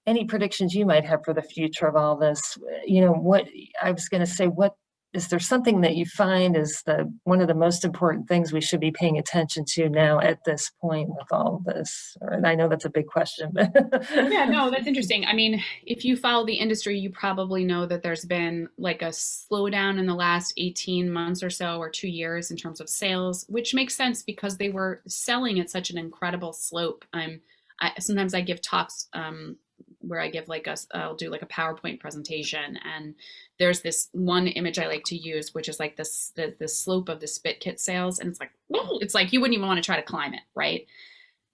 Speaker 1: any predictions you might have for the future of all this, what I was going to say, what is there something that you find is one of the most important things we should be paying attention to now at this point with all this? And I know that's a big question, but
Speaker 2: Yeah, no, that's interesting. I mean, if you follow the industry, you probably know that there's been like a slowdown in the last 18 months or so, or 2 years in terms of sales, which makes sense because they were selling at such an incredible slope. Sometimes I give talks where I give I'll do like a PowerPoint presentation, and there's this one image I like to use, which is like the slope of the spit kit sales, and it's like, whoa, it's like you wouldn't even want to try to climb it, right?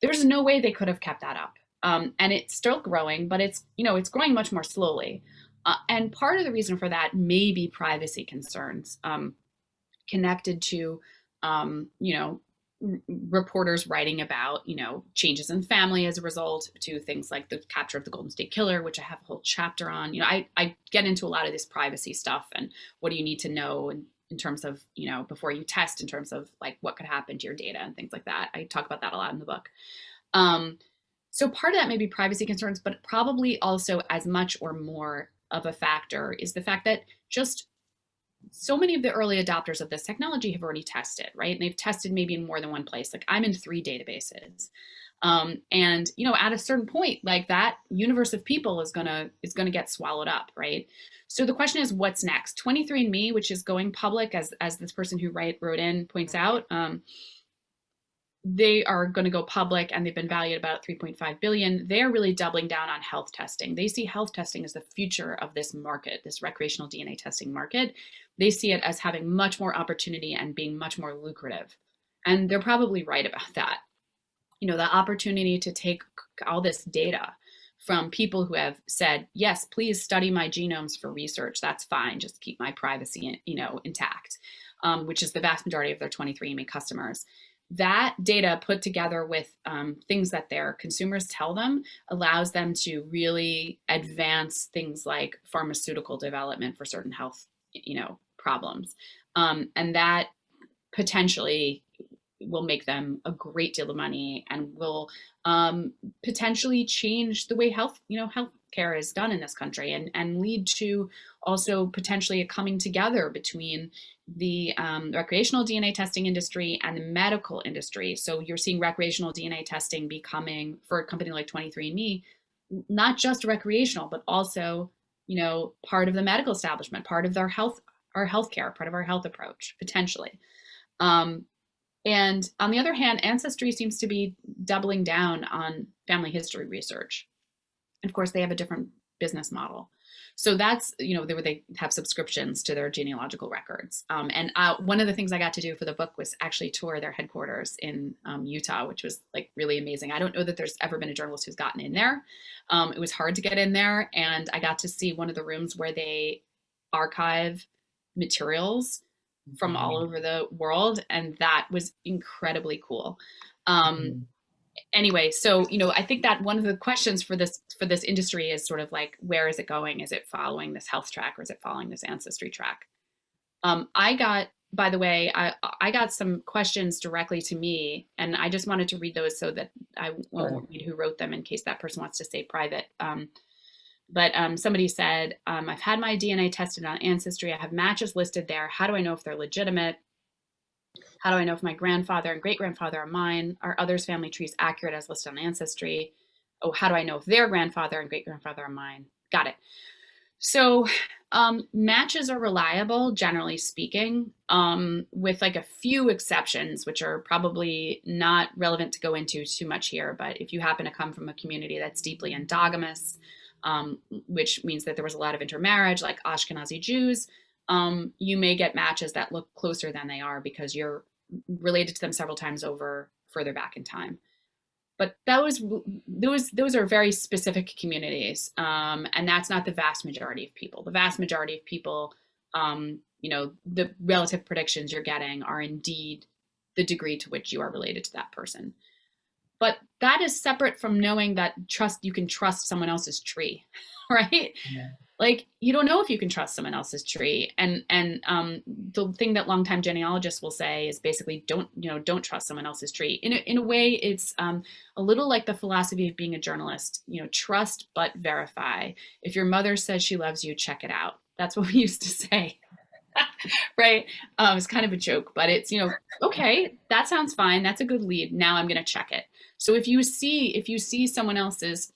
Speaker 2: There's no way they could have kept that up. And it's still growing, but it's growing much more slowly. And part of the reason for that may be privacy concerns connected to, reporters writing about, changes in family as a result, to things like the capture of the Golden State Killer, which I have a whole chapter on. I get into a lot of this privacy stuff and what do you need to know in terms of, before you test, in terms of like what could happen to your data and things like that. I talk about that a lot in the book. So part of that may be privacy concerns, but probably also as much or more of a factor is the fact that just so many of the early adopters of this technology have already tested, right? And they've tested maybe in more than one place. Like I'm in 3 databases. And at a certain point, like that universe of people is gonna get swallowed up, right? So the question is, what's next? 23andMe, which is going public, as this person who wrote in points out, they are going to go public, and they've been valued about 3.5 billion. They're really doubling down on health testing. They see health testing as the future of this market, this recreational DNA testing market. They see it as having much more opportunity and being much more lucrative. And they're probably right about that. The opportunity to take all this data from people who have said, yes, please study my genomes for research. That's fine. Just keep my privacy, intact, which is the vast majority of their 23andMe customers. That data put together with things that their consumers tell them allows them to really advance things like pharmaceutical development for certain health, problems. And that potentially will make them a great deal of money and will potentially change the way healthcare is done in this country, and lead to also potentially a coming together between the recreational DNA testing industry and the medical industry. So you're seeing recreational DNA testing becoming, for a company like 23andMe, not just recreational, but also, part of the medical establishment, part of our healthcare, part of our health approach, potentially. And on the other hand, Ancestry seems to be doubling down on family history research. Of course, they have a different business model. So that's, they have subscriptions to their genealogical records. And one of the things I got to do for the book was actually tour their headquarters in Utah, which was like really amazing. I don't know that there's ever been a journalist who's gotten in there. It was hard to get in there. And I got to see one of the rooms where they archive materials from all over the world. And that was incredibly cool. Anyway, so I think that one of the questions for this industry is sort of like, where is it going? Is it following this health track, or is it following this ancestry track? By the way, I got some questions directly to me, and I just wanted to read those so that I won't read who wrote them in case that person wants to stay private. But somebody said, I've had my DNA tested on Ancestry. I have matches listed there. How do I know if they're legitimate? How do I know if my grandfather and great-grandfather are mine? Are others' family trees accurate as listed on Ancestry? Oh, how do I know if their grandfather and great-grandfather are mine? Got it. So matches are reliable, generally speaking, with like a few exceptions, which are probably not relevant to go into too much here. But if you happen to come from a community that's deeply endogamous, which means that there was a lot of intermarriage, like Ashkenazi Jews, you may get matches that look closer than they are because you're related to them several times over further back in time. But those are very specific communities, and that's not the vast majority of people. The vast majority of people, the relative predictions you're getting are indeed the degree to which you are related to that person. But that is separate from knowing that you can trust someone else's tree, right? Yeah. Like, you don't know if you can trust someone else's tree. And the thing that longtime genealogists will say is basically don't trust someone else's tree. In a way, it's a little like the philosophy of being a journalist, trust but verify. If your mother says she loves you, check it out. That's what we used to say. Right? It's kind of a joke, but it's, okay, that sounds fine. That's a good lead. Now I'm going to check it. So if you see someone else's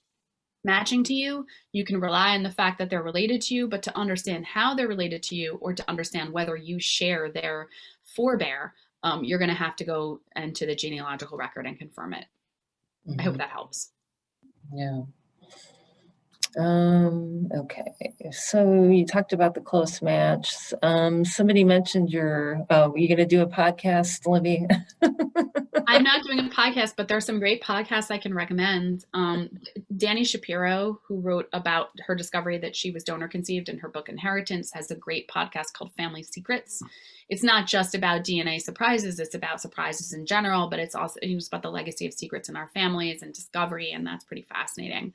Speaker 2: matching to you, you can rely on the fact that they're related to you, but to understand how they're related to you, or to understand whether you share their forebear, you're going to have to go into the genealogical record and confirm it. I hope that helps.
Speaker 1: Yeah. Okay. So you talked about the close match. Somebody mentioned you're you going to do a podcast, Libby?
Speaker 2: I'm not doing a podcast, but there's some great podcasts I can recommend. Dani Shapiro, who wrote about her discovery that she was donor conceived in her book Inheritance, has a great podcast called Family Secrets. It's not just about DNA surprises, it's about surprises in general, but it's also about the legacy of secrets in our families and discovery, and that's pretty fascinating.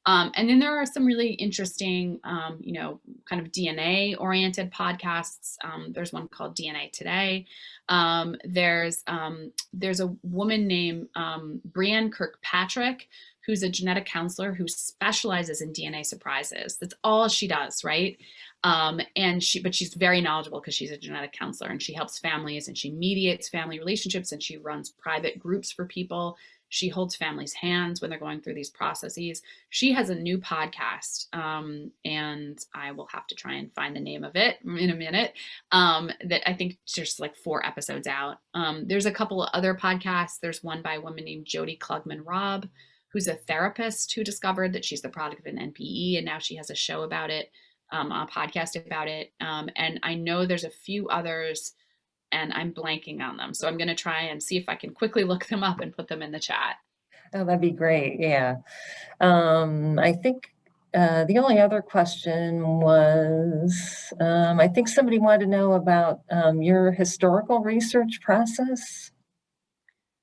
Speaker 2: And then there are some really interesting, kind of DNA-oriented podcasts. There's one called DNA Today. There's a woman named Brianne Kirkpatrick, who's a genetic counselor who specializes in DNA surprises. That's all she does, right? But she's very knowledgeable because she's a genetic counselor, and she helps families, and she mediates family relationships, and she runs private groups for people. She holds families' hands when they're going through these processes. She has a new podcast, and I will have to try and find the name of it in a minute, that I think is just like 4 episodes out. There's a couple of other podcasts. There's one by a woman named Jody Klugman-Robb, who's a therapist who discovered that she's the product of an NPE, and now she has a show about it, a podcast about it. And I know there's a few others, and I'm blanking on them. So I'm going to try and see if I can quickly look them up and put them in the chat.
Speaker 1: Oh, that'd be great. Yeah. I think the only other question was, I think somebody wanted to know about your historical research process.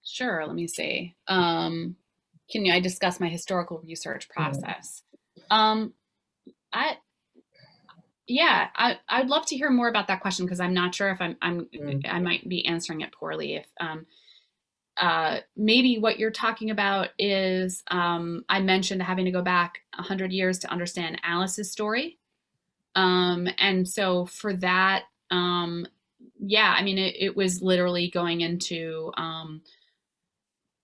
Speaker 2: Sure. Let me see. Can I discuss my historical research process? I'd love to hear more about that question, because I'm not sure if I might be answering it poorly. If maybe what you're talking about is, I mentioned having to go back 100 years to understand Alice's story. And so for that, it was literally going into,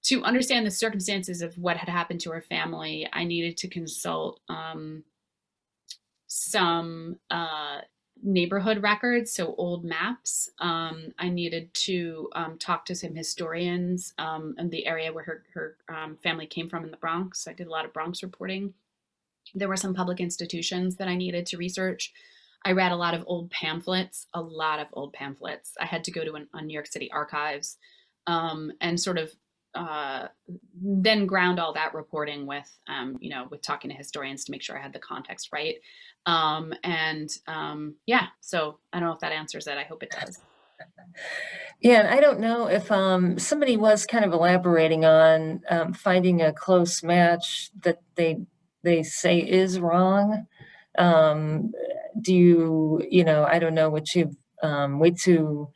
Speaker 2: to understand the circumstances of what had happened to her family, I needed to consult some neighborhood records, so old maps. I needed to talk to some historians in the area where her family came from in the Bronx. I did a lot of Bronx reporting. There were some public institutions that I needed to research. I read a lot of old pamphlets, a lot of old pamphlets. I had to go to a New York City archives, and sort of uh, then ground all that reporting with, with talking to historians to make sure I had the context right. Yeah, so I don't know if that answers it. I hope it does.
Speaker 1: Yeah, and I don't know if somebody was kind of elaborating on finding a close match that they say is wrong. Um, do you, I don't know, would you wait to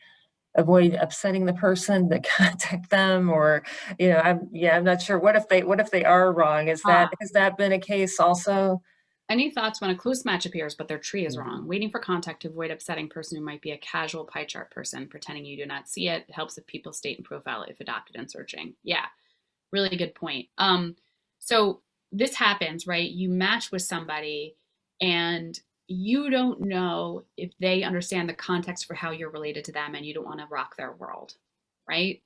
Speaker 1: avoid upsetting the person to contact them, or I'm not sure. What if they are wrong? Has that been a case also?
Speaker 2: Any thoughts when a close match appears, but their tree is wrong? Waiting for contact to avoid upsetting person who might be a casual pie chart person, pretending you do not see it. It helps if people state and profile if adopted and searching. Yeah, really good point. So this happens, right? You match with somebody and you don't know if they understand the context for how you're related to them, and you don't want to rock their world, right?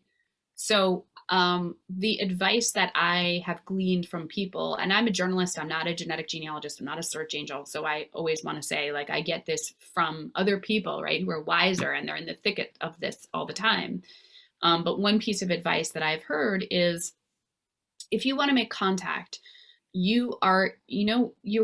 Speaker 2: So, the advice that I have gleaned from people, and I'm a journalist, I'm not a genetic genealogist, I'm not a search angel. So I always want to say, like, I get this from other people, right, who are wiser and they're in the thicket of this all the time. But one piece of advice that I've heard is, if you want to make contact, you're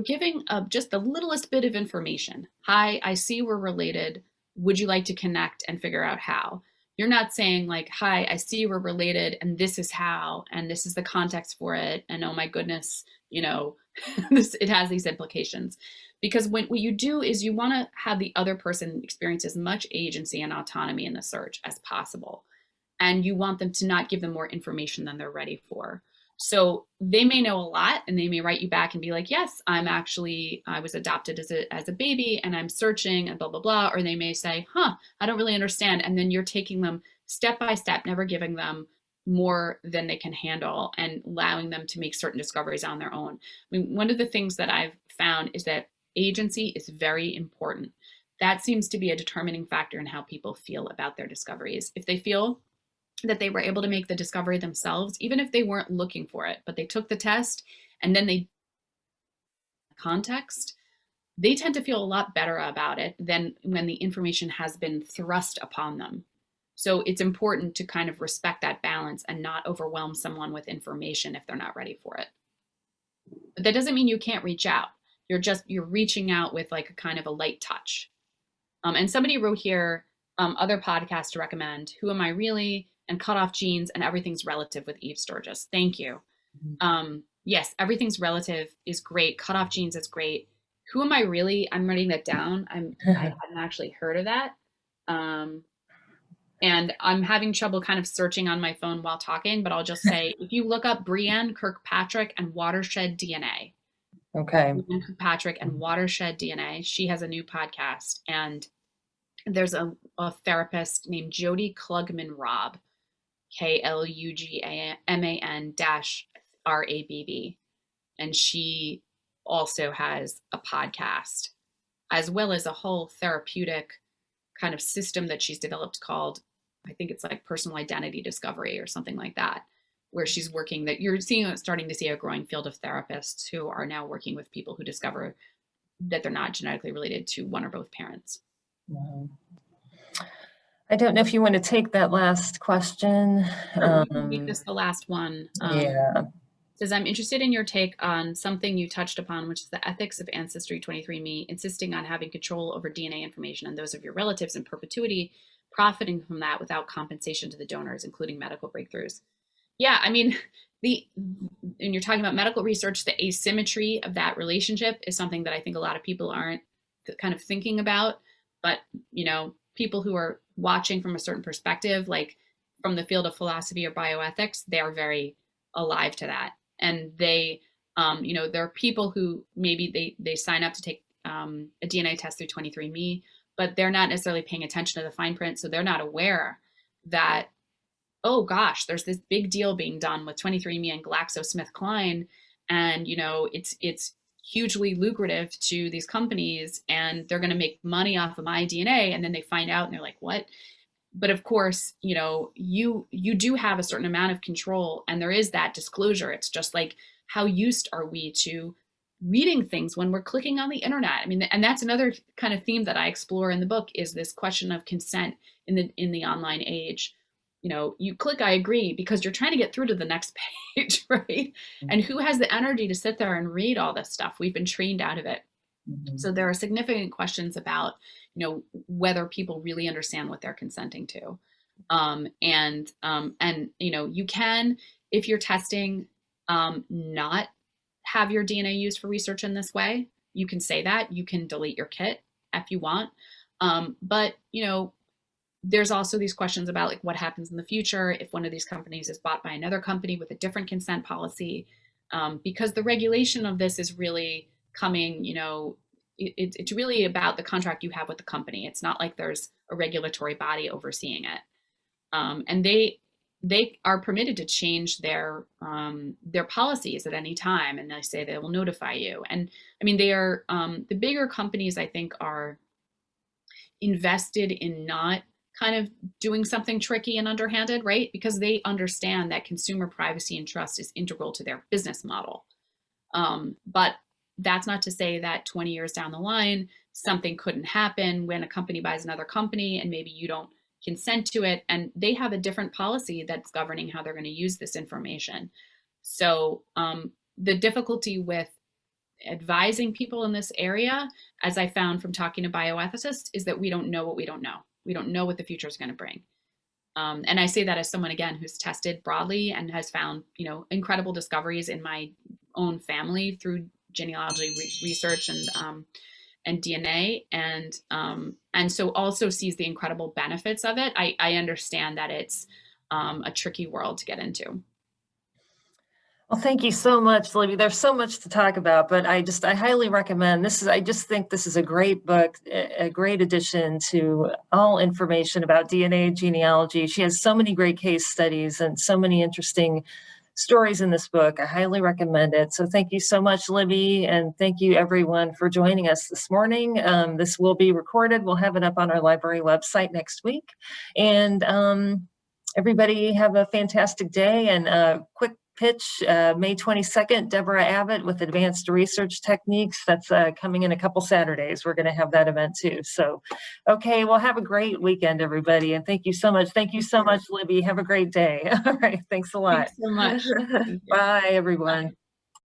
Speaker 2: giving just the littlest bit of information. Hi, I see we're related. Would you like to connect and figure out how? You're not saying, like, hi, I see we're related and this is how, and this is the context for it. And oh my goodness, it has these implications. Because what you do is you want to have the other person experience as much agency and autonomy in the search as possible. And you want them to not give them more information than they're ready for. So they may know a lot and they may write you back and be like, yes, I was adopted as a baby and I'm searching and blah, blah, blah. Or they may say, I don't really understand. And then you're taking them step by step, never giving them more than they can handle and allowing them to make certain discoveries on their own. I mean, one of the things that I've found is that agency is very important. That seems to be a determining factor in how people feel about their discoveries. If they feel that they were able to make the discovery themselves, even if they weren't looking for it, but they took the test and then they context, they tend to feel a lot better about it than when the information has been thrust upon them. So it's important to kind of respect that balance and not overwhelm someone with information if they're not ready for it. But that doesn't mean you can't reach out. You're reaching out with like a kind of a light touch. And somebody wrote here, other podcasts to recommend, Who Am I Really? And Cut Off Genes and Everything's Relative with Eve Sturgis. Thank you. Yes, Everything's Relative is great. Cut Off Genes is great. Who Am I Really? I'm writing that down. I hadn't actually heard of that. And I'm having trouble kind of searching on my phone while talking, but I'll just say, if you look up Brianne Kirkpatrick and Watershed DNA.
Speaker 1: Okay.
Speaker 2: Brianne Kirkpatrick and Watershed DNA. She has a new podcast. And there's a therapist named Jody Klugman Robb. KLUGMAN-RABB. And she also has a podcast, as well as a whole therapeutic kind of system that she's developed called, I think it's like personal identity discovery or something like that, where she's working, that you're starting to see a growing field of therapists who are now working with people who discover that they're not genetically related to one or both parents.
Speaker 1: Wow. I don't know if you want to take that last question.
Speaker 2: Sure, we can make this the last one.
Speaker 1: Yeah.
Speaker 2: Says, I'm interested in your take on something you touched upon, which is the ethics of Ancestry 23andMe, insisting on having control over DNA information and those of your relatives in perpetuity, profiting from that without compensation to the donors, including medical breakthroughs. Yeah, I mean, and you're talking about medical research, the asymmetry of that relationship is something that I think a lot of people aren't kind of thinking about. But, people who are watching from a certain perspective, like from the field of philosophy or bioethics, they are very alive to that. And they, there are people who maybe they sign up to take a DNA test through 23andMe, but they're not necessarily paying attention to the fine print. So they're not aware that, oh gosh, there's this big deal being done with 23andMe and GlaxoSmithKline. And, it's hugely lucrative to these companies and they're going to make money off of my DNA. And then they find out and they're like, what? But of course, you do have a certain amount of control and there is that disclosure. It's just like, how used are we to reading things when we're clicking on the internet. I mean, and that's another kind of theme that I explore in the book, is this question of consent in the online age. You know, you click I agree because you're trying to get through to the next page, right? And who has the energy to sit there and read all this stuff? We've been trained out of it. So there are significant questions about, you know, whether people really understand what they're consenting to. And you know, you can, if you're testing, not have your DNA used for research in this way. You can say that. You can delete your kit if you want. But, you know, there's also these questions about like what happens in the future if one of these companies is bought by another company with a different consent policy, because the regulation of this is really coming, you know, it's really about the contract you have with the company. It's not like there's a regulatory body overseeing it. And they are permitted to change their policies at any time, and they say they will notify you. And I mean, they are the bigger companies, I think, are invested in not kind of doing something tricky and underhanded, right? Because they understand that consumer privacy and trust is integral to their business model. But that's not to say that 20 years down the line, something couldn't happen when a company buys another company and maybe you don't consent to it, and they have a different policy that's governing how they're going to use this information. So the difficulty with advising people in this area, as I found from talking to bioethicists, is that we don't know what we don't know. We don't know what the future is going to bring. And I say that as someone, again, who's tested broadly and has found, you know, incredible discoveries in my own family through genealogy research and DNA, and so also sees the incredible benefits of it. I understand that it's a tricky world to get into.
Speaker 1: Well, thank you so much, Libby. There's so much to talk about, but I highly recommend this. I just think this is a great book, a great addition to all information about DNA genealogy. She has so many great case studies and so many interesting stories in this book. I highly recommend it. So thank you so much, Libby, and thank you everyone for joining us this morning. This will be recorded. We'll have it up on our library website next week. And everybody have a fantastic day. And quick pitch, May 22nd, Deborah Abbott with Advanced Research Techniques. That's coming in a couple Saturdays. We're going to have that event too. So, okay, well, have a great weekend, everybody. And thank you so much. Thank you so much, Libby. Have a great day. All right. Thanks a lot.
Speaker 2: Thanks so much.
Speaker 1: Bye, everyone.